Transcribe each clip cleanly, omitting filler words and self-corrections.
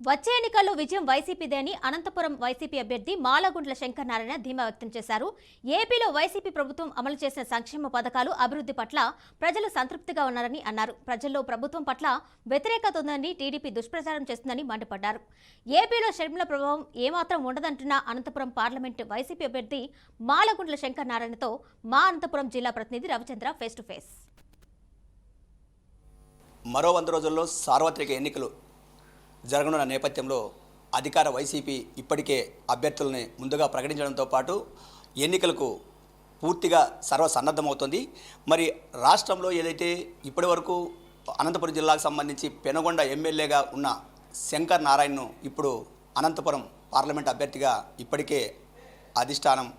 వచ్చే ఎన్నికల్లో విజయం వైసీపీదే అని అనంతపురం వైసీపీ అభ్యర్థి మాలగుండ్ల శంకర్ నారాయణ ధీమా వ్యక్తం చేశారు. ఏపీలో వైసీపీ ప్రభుత్వం అమలు చేసిన సంక్షేమ పథకాలు అభివృద్ధి పట్ల ప్రజలు సంతృప్తిగా ఉన్నారని అన్నారు. ప్రజల్లో ప్రభుత్వం పట్ల వ్యతిరేకత ఉందని టీడీపీ దుష్ప్రచారం చేస్తుందని మండిపడ్డారు. ఏపీలో షర్మిల ప్రభావం ఏమాత్రం ఉండదంటున్న అనంతపురం పార్లమెంటు వైసీపీ అభ్యర్థి మాలగుండ్ల శంకర్ నారాయణతో మా అనంతపురం జిల్లా ప్రతినిధి రవిచంద్ర ఫేస్ టు ఫేస్. మరో 100 రోజుల్లో సార్వత్రిక ఎన్నికలు జరగనున్న నేపథ్యంలో అధికార వైసీపీ ఇప్పటికే అభ్యర్థుల్ని ముందుగా ప్రకటించడంతో పాటు ఎన్నికలకు పూర్తిగా సర్వసన్నద్ధమవుతుంది. మరి రాష్ట్రంలో ఏదైతే ఇప్పటి వరకు అనంతపురం జిల్లాకు సంబంధించి పెనుగొండ ఎమ్మెల్యేగా ఉన్న శంకర్ నారాయణను ఇప్పుడు అనంతపురం పార్లమెంట్ అభ్యర్థిగా ఇప్పటికే అధిష్టానం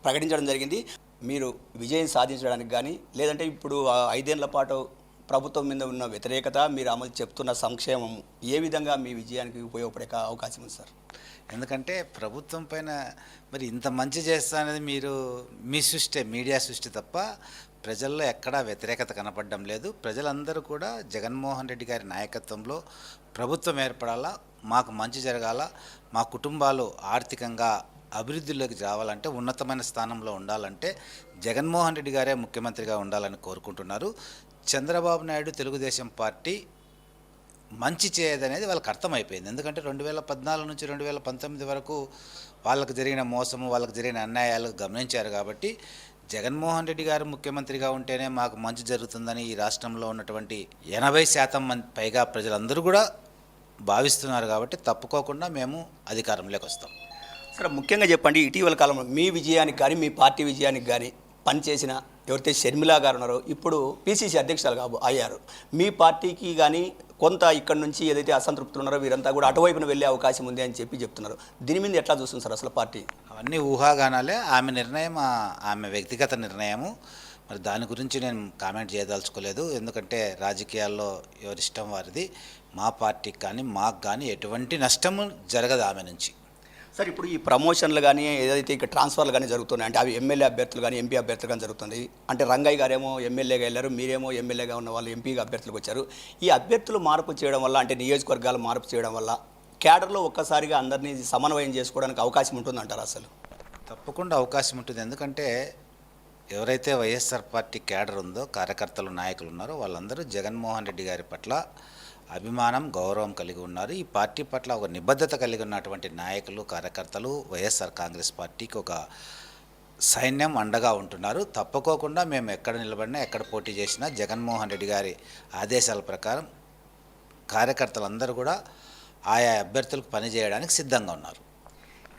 ప్రకటించడం జరిగింది. మీరు విజయం సాధించడానికి కానీ లేదంటే ఇప్పుడు 5 ఏళ్ల పాటు ప్రభుత్వం మీద ఉన్న వ్యతిరేకత, మీరు అమలు చెప్తున్న సంక్షేమం ఏ విధంగా మీ విజయానికి ఉపయోగపడే అవకాశం ఉంది సార్? ఎందుకంటే ప్రభుత్వం పైన మరి ఇంత మంచి చేస్తా అనేది మీరు మీ సృష్టి, మీడియా సృష్టి తప్ప ప్రజల్లో ఎక్కడా వ్యతిరేకత కనపడడం లేదు. ప్రజలందరూ కూడా జగన్మోహన్ రెడ్డి గారి నాయకత్వంలో ప్రభుత్వం ఏర్పడాలా, మాకు మంచి జరగాల, మా కుటుంబాలు ఆర్థికంగా అభివృద్ధిలోకి రావాలంటే, ఉన్నతమైన స్థానంలో ఉండాలంటే జగన్మోహన్ రెడ్డి గారే ముఖ్యమంత్రిగా ఉండాలని కోరుకుంటున్నారు. చంద్రబాబు నాయుడు తెలుగుదేశం పార్టీ మంచి చేయదనేది వాళ్ళకి అర్థమైపోయింది. ఎందుకంటే 2014 నుంచి 2019 వరకు వాళ్ళకు జరిగిన మోసము, వాళ్ళకు జరిగిన అన్యాయాలు గమనించారు. కాబట్టి జగన్మోహన్ రెడ్డి గారు ముఖ్యమంత్రిగా ఉంటేనే మాకు మంచి జరుగుతుందని ఈ రాష్ట్రంలో ఉన్నటువంటి 80% పైగా ప్రజలందరూ కూడా భావిస్తున్నారు. కాబట్టి తప్పుకోకుండా మేము అధికారంలోకి వస్తాం. సార్, ముఖ్యంగా చెప్పండి, ఇటీవల కాలంలో మీ విజయానికి కానీ మీ పార్టీ విజయానికి కానీ పనిచేసిన ఎవరైతే షర్మిల గారు ఉన్నారో ఇప్పుడు పిసిసి అధ్యక్షులుగా అయ్యారు. మీ పార్టీకి కానీ కొంత ఇక్కడ నుంచి ఏదైతే అసంతృప్తులు ఉన్నారో వీరంతా కూడా అటువైపున వెళ్ళే అవకాశం ఉంది అని చెప్తున్నారు. దీని మీద ఎట్లా చూస్తుంది సార్ అసలు పార్టీ? అవన్నీ ఊహాగానాలే. ఆమె నిర్ణయం ఆమె వ్యక్తిగత నిర్ణయము. మరి దాని గురించి నేను కామెంట్ చేయదలుచుకోలేదు. ఎందుకంటే రాజకీయాల్లో ఎవరిష్టం వారిది. మా పార్టీకి కానీ మాకు కానీ ఎటువంటి నష్టము జరగదు ఆమె నుంచి. సార్, ఇప్పుడు ఈ ప్రమోషన్లు కానీ ఏదైతే ఇక్కడ ట్రాన్స్ఫర్లు కానీ జరుగుతున్నాయి అంటే అవి ఎమ్మెల్యే అభ్యర్థులు కానీ ఎంపీ అభ్యర్థులు కానీ జరుగుతుంది. అంటే రంగయ్య గారేమో ఎమ్మెల్యేగా వెళ్ళారు, మీరేమో ఎమ్మెల్యేగా ఉన్న వాళ్ళు ఎంపీగా అభ్యర్థులకు వచ్చారు. ఈ అభ్యర్థులు మార్పు చేయడం వల్ల, అంటే నియోజకవర్గాలు మార్పు చేయడం వల్ల క్యాడర్లో ఒక్కసారిగా అందరినీ సమన్వయం చేసుకోవడానికి అవకాశం ఉంటుందంటారు? అసలు తప్పకుండా అవకాశం ఉంటుంది. ఎందుకంటే ఎవరైతే వైఎస్ఆర్ పార్టీ క్యాడర్ ఉందో, కార్యకర్తలు, నాయకులు ఉన్నారో వాళ్ళందరూ జగన్మోహన్ రెడ్డి గారి పట్ల అభిమానం, గౌరవం కలిగి ఉన్నారు. ఈ పార్టీ పట్ల ఒక నిబద్ధత కలిగి ఉన్నటువంటి నాయకులు, కార్యకర్తలు వైఎస్ఆర్ కాంగ్రెస్ పార్టీకి ఒక సైన్యం అండగా ఉంటున్నారు. తప్పుకోకుండా మేము ఎక్కడ నిలబడినా, ఎక్కడ పోటీ చేసినా జగన్మోహన్ రెడ్డి గారి ఆదేశాల ప్రకారం కార్యకర్తలందరూ కూడా ఆయా అభ్యర్థులకు పనిచేయడానికి సిద్ధంగా ఉన్నారు.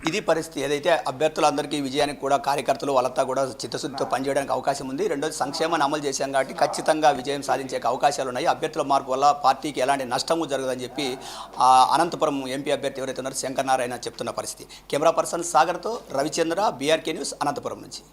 ఇది పరిస్థితి. ఏదైతే అభ్యర్థులందరికీ విజయానికి కూడా కార్యకర్తలు వాళ్ళంతా కూడా చిత్తశుద్ధితో పనిచేయడానికి అవకాశం ఉంది. రెండోది, సంక్షేమాన్ని అమలు చేశాం కాబట్టి ఖచ్చితంగా విజయం సాధించే అవకాశాలు ఉన్నాయి. అభ్యర్థుల మార్పు వల్ల పార్టీకి ఎలాంటి నష్టము జరగదని చెప్పి అనంతపురం ఎంపీ అభ్యర్థి ఎవరైతే ఉన్నారో శంకర్ నారాయణ చెప్తున్న పరిస్థితి. కెమెరా పర్సన్ సాగర్తో రవిచంద్ర, బీఆర్కే న్యూస్, అనంతపురం నుంచి.